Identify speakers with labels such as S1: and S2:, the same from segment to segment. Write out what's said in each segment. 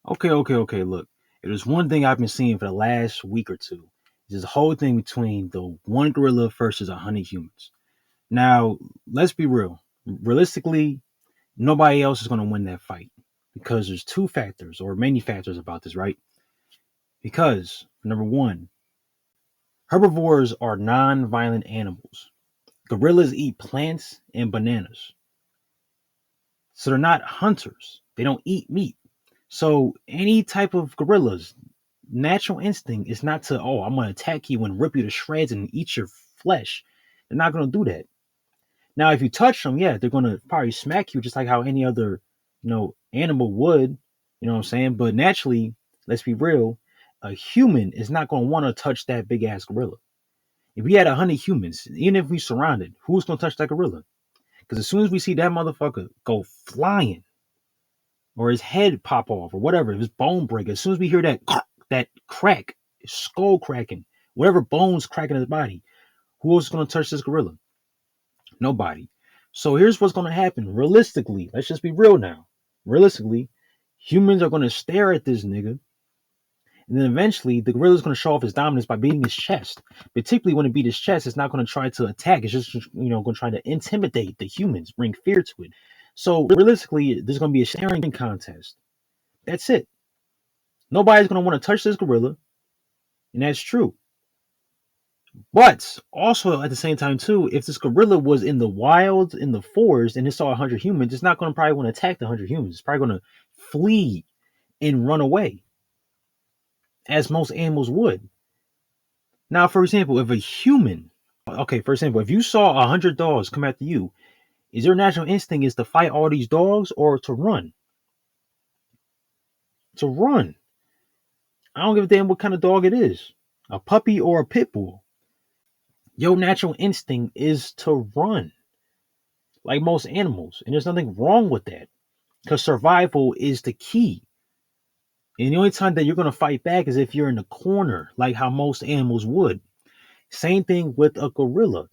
S1: Okay. Look, if there's one thing I've been seeing for the last week or two, is this whole thing between the one gorilla versus 100 humans. Now, let's be real. Realistically, nobody else is going to win that fight because there's two factors or many factors about this, right? Because number one, herbivores are non-violent animals. Gorillas eat plants and bananas, so they're not hunters. They don't eat meat. So any type of gorillas natural instinct is not to, oh, I'm going to attack you and rip you to shreds and eat your flesh. They're not going to do that. Now, if you touch them, yeah, they're going to probably smack you just like how any other, animal would, you know what I'm saying? But naturally, let's be real, a human is not going to want to touch that big ass gorilla. If we had 100 humans, even if we surrounded, who's going to touch that gorilla? Because as soon as we see that motherfucker go flying or his head pop off or whatever, his bone break, as soon as we hear that crack, skull cracking, whatever bones cracking in his body, who else is going to touch this gorilla? Nobody. So here's what's going to happen. Realistically, let's just be real now. Realistically, humans are going to stare at this nigga, and then eventually the gorilla is going to show off his dominance by beating his chest. Particularly when it beat his chest, it's not going to try to attack. It's just going to try to intimidate the humans, bring fear to it. So realistically, there's going to be a staring contest. That's it. Nobody's going to want to touch this gorilla, and that's true. But also at the same time too, if this gorilla was in the wild, in the forest, and it saw 100 humans, it's not going to probably want to attack the 100 humans. It's probably going to flee and run away, as most animals would. Now, for example, if a human, okay, for example, if you saw 100 dogs come after you, is your natural instinct is to fight all these dogs or to run? To run. I don't give a damn what kind of dog it is, a puppy or a pit bull. Your natural instinct is to run, like most animals, and there's nothing wrong with that because survival is the key. And the only time that you're going to fight back is if you're in the corner, like how most animals would. Same thing with a gorilla.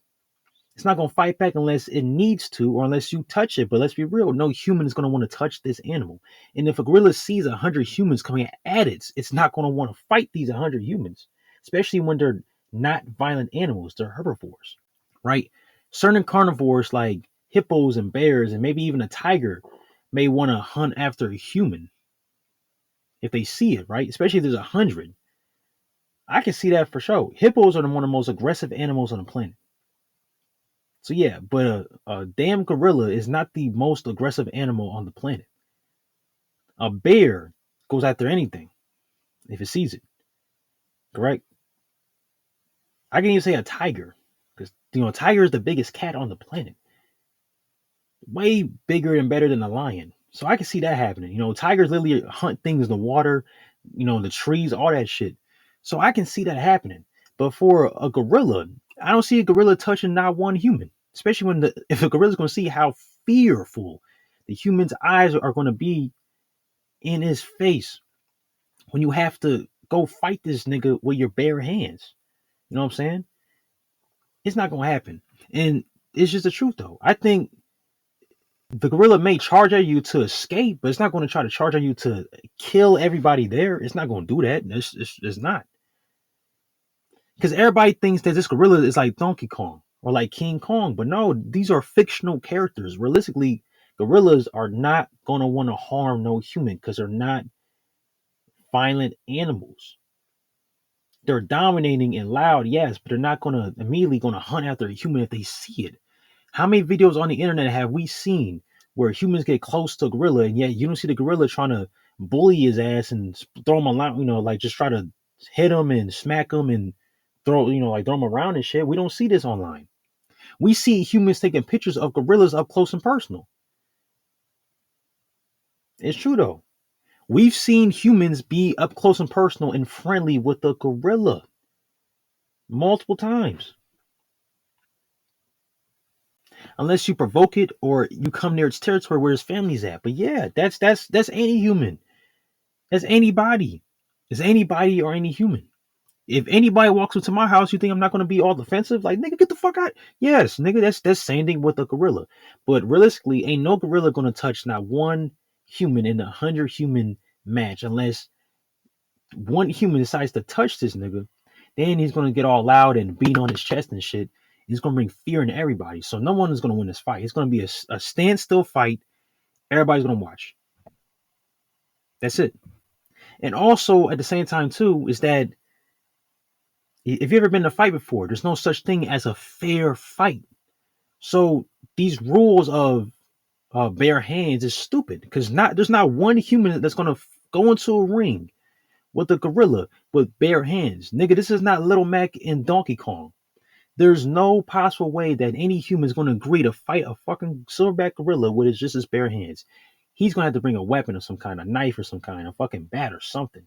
S1: It's not going to fight back unless it needs to or unless you touch it. But let's be real, no human is going to want to touch this animal. And if a gorilla sees 100 humans coming at it, it's not going to want to fight these 100 humans, especially when they're not violent animals. They're herbivores, right? Certain carnivores like hippos and bears and maybe even a tiger may want to hunt after a human if they see it, right? Especially if there's 100. I can see that for sure. Hippos are one of the most aggressive animals on the planet. So yeah, but a damn gorilla is not the most aggressive animal on the planet. A bear goes after anything if it sees it, correct? I can even say a tiger because a tiger is the biggest cat on the planet, way bigger and better than a lion. So I can see that happening. Tigers literally hunt things in the water, the trees, all that shit. So I can see that happening. But for a gorilla, I don't see a gorilla touching not one human. Especially if a gorilla's going to see how fearful the human's eyes are going to be in his face when you have to go fight this nigga with your bare hands. You know what I'm saying? It's not going to happen. And it's just the truth, though. I think the gorilla may charge at you to escape, but it's not going to try to charge at you to kill everybody there. It's not going to do that. It's not. Because everybody thinks that this gorilla is like Donkey Kong or like King Kong. But no, these are fictional characters. Realistically, gorillas are not going to want to harm no human because they're not violent animals. They're dominating and loud, yes, but they're not going to immediately going to hunt after a human if they see it. How many videos on the internet have we seen where humans get close to a gorilla and yet you don't see the gorilla trying to bully his ass and throw him around, like just try to hit him and smack him and throw him around and shit? We don't see this online. We see humans taking pictures of gorillas up close and personal. It's true though. We've seen humans be up close and personal and friendly with a gorilla multiple times. Unless you provoke it or you come near its territory where his family's at. But yeah, that's any human. That's anybody. It's anybody or any human. If anybody walks into my house, you think I'm not gonna be all defensive? Like, nigga, get the fuck out. Yes, nigga, that's same thing with a gorilla. But realistically, ain't no gorilla gonna touch not one human in 100 human match unless one human decides to touch this nigga. Then he's gonna get all loud and beat on his chest and shit. He's gonna bring fear into everybody. So no one is gonna win this fight. It's gonna be a standstill fight. Everybody's gonna watch. That's it. And also at the same time too is that if you've ever been in a fight before, there's no such thing as a fair fight. So these rules of bare hands is stupid because there's not one human that's gonna go into a ring with a gorilla with bare hands. Nigga, this is not Little Mac and Donkey Kong. There's no possible way that any human is going to agree to fight a fucking silverback gorilla with just his bare hands. He's going to have to bring a weapon of some kind, a knife or some kind, a fucking bat or something.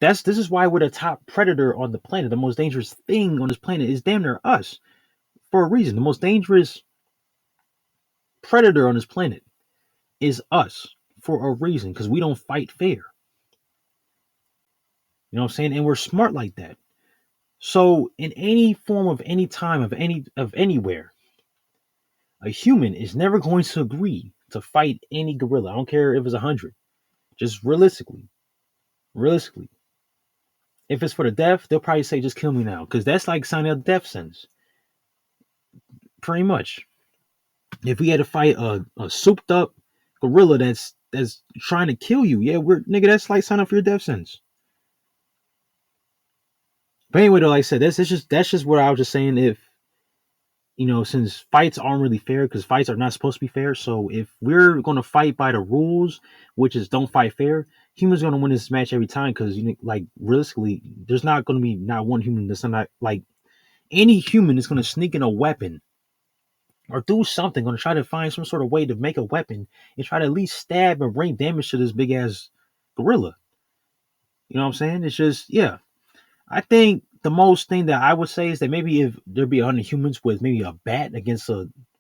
S1: This is why we're the top predator on the planet. The most dangerous thing on this planet is damn near us for a reason. The most dangerous predator on this planet is us for a reason because we don't fight fair. You know what I'm saying? And we're smart like that. So in any form of any time of anywhere, a human is never going to agree to fight any gorilla. I don't care if it's 100. Just realistically, if it's for the death, they'll probably say just kill me now because that's like signing a death sentence. Pretty much. If we had to fight a souped up gorilla that's trying to kill you, yeah, we're nigga, that's like signing up for your death sentence. But anyway, though, like I said, that's just what I was just saying. If since fights aren't really fair, because fights are not supposed to be fair. So if we're going to fight by the rules, which is don't fight fair, humans are going to win this match every time. Because like realistically, there's not going to be not one human that's not like any human is going to sneak in a weapon or do something, going to try to find some sort of way to make a weapon and try to at least stab and bring damage to this big ass gorilla. You know what I'm saying? It's just I think the most thing that I would say is that maybe if there'd be 100 humans with maybe a bat against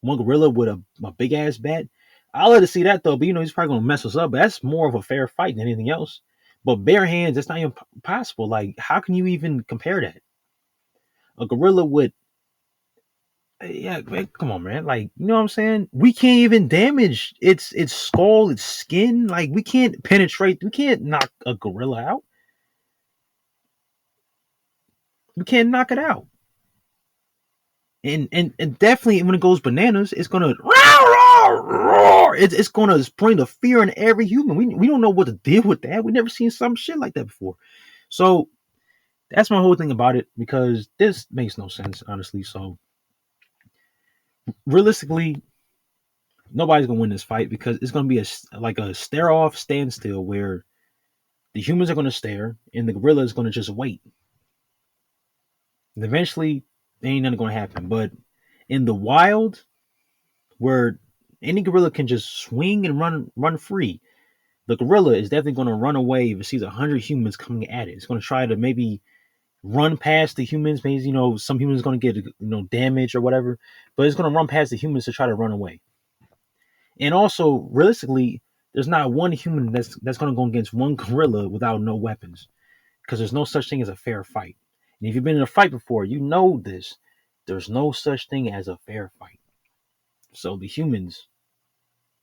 S1: one gorilla with a big ass bat, I'll let it see that though. But he's probably gonna mess us up. But that's more of a fair fight than anything else. But bare hands, that's not even possible. Like, how can you even compare that? A gorilla with man, come on, man. Like, you know what I'm saying? We can't even damage its skull, its skin. Like, we can't penetrate. We can't knock a gorilla out. We can't knock it out. And definitely when it goes bananas, it's gonna it's gonna bring the fear in every human. We don't know what to deal with that. We never seen some shit like that before. So that's my whole thing about it because this makes no sense, honestly. So realistically, nobody's gonna win this fight because it's gonna be a stare off standstill where the humans are gonna stare and the gorilla is gonna just wait. And eventually, ain't nothing gonna happen. But in the wild, where any gorilla can just swing and run free. The gorilla is definitely going to run away if it sees 100 humans coming at it. It's going to try to maybe run past the humans. Maybe some humans going to get damage or whatever, but it's going to run past the humans to try to run away. And also, realistically, there's not one human that's going to go against one gorilla without no weapons, because there's no such thing as a fair fight. And if you've been in a fight before, you know this. There's no such thing as a fair fight. So the humans,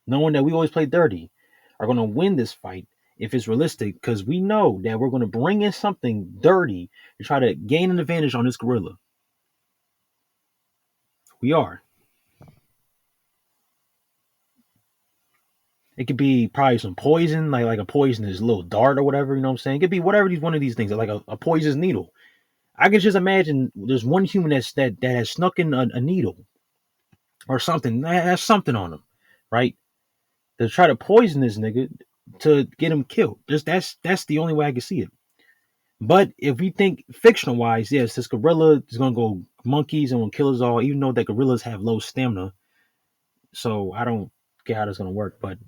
S1: knowing that we always play dirty, are going to win this fight if it's realistic because we know that we're going to bring in something dirty to try to gain an advantage on this gorilla. We are. It could be probably some poison, like a poisonous little dart or whatever. You know what I'm saying? It could be whatever one of these things, like a poisonous needle. I can just imagine there's one human that has snuck in a needle or something that has something on him, right? To try to poison this nigga to get him killed. Just that's the only way I can see it. But if we think fictional wise, yes, this gorilla is gonna go monkeys and will kill us all, even though that gorillas have low stamina. So I don't get how that's gonna work. But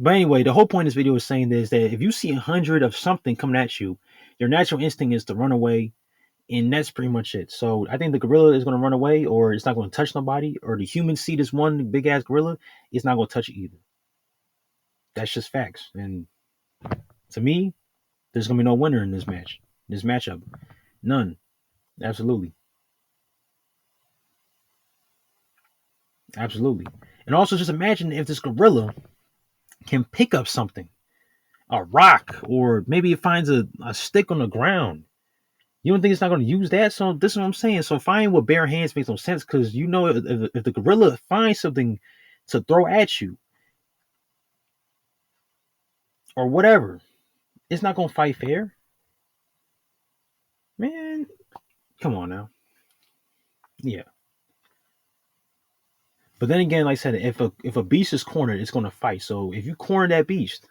S1: anyway, the whole point of this video is saying this that if you see 100 of something coming at you, your natural instinct is to run away, and that's pretty much it. So I think the gorilla is gonna run away, or it's not gonna touch nobody, or the human see this one big ass gorilla, it's not gonna touch it either. That's just facts. And to me, there's gonna be no winner in this matchup. None. Absolutely. Absolutely. And also just imagine if this gorilla can pick up something, a rock, or maybe it finds a stick on the ground. You don't think it's not going to use that? So this is what I'm saying. So fighting with bare hands makes no sense because you know if the gorilla finds something to throw at you or whatever, it's not going to fight fair. Man, come on now. Yeah. But then again, like I said, if a beast is cornered, it's going to fight. So if you corner that beast,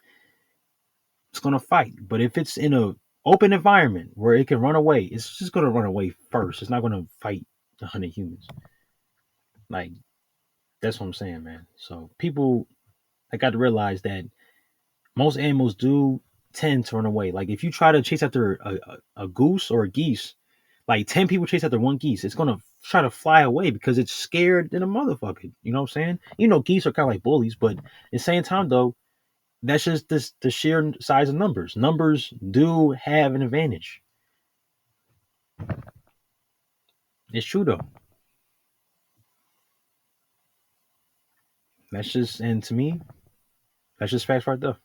S1: it's going to fight. But if it's in a open environment where it can run away, it's just going to run away first. It's not going to fight 100 humans. Like that's what I'm saying, man. So people, I got to realize that most animals do tend to run away. Like if you try to chase after a goose or a geese, like 10 people chase after one geese, it's gonna try to fly away because it's scared than a motherfucker. You know what I'm saying? You know, geese are kind of like bullies, but at the same time though, that's just the sheer size of numbers. Numbers do have an advantage. It's true though. That's just, and to me, that's just facts right there.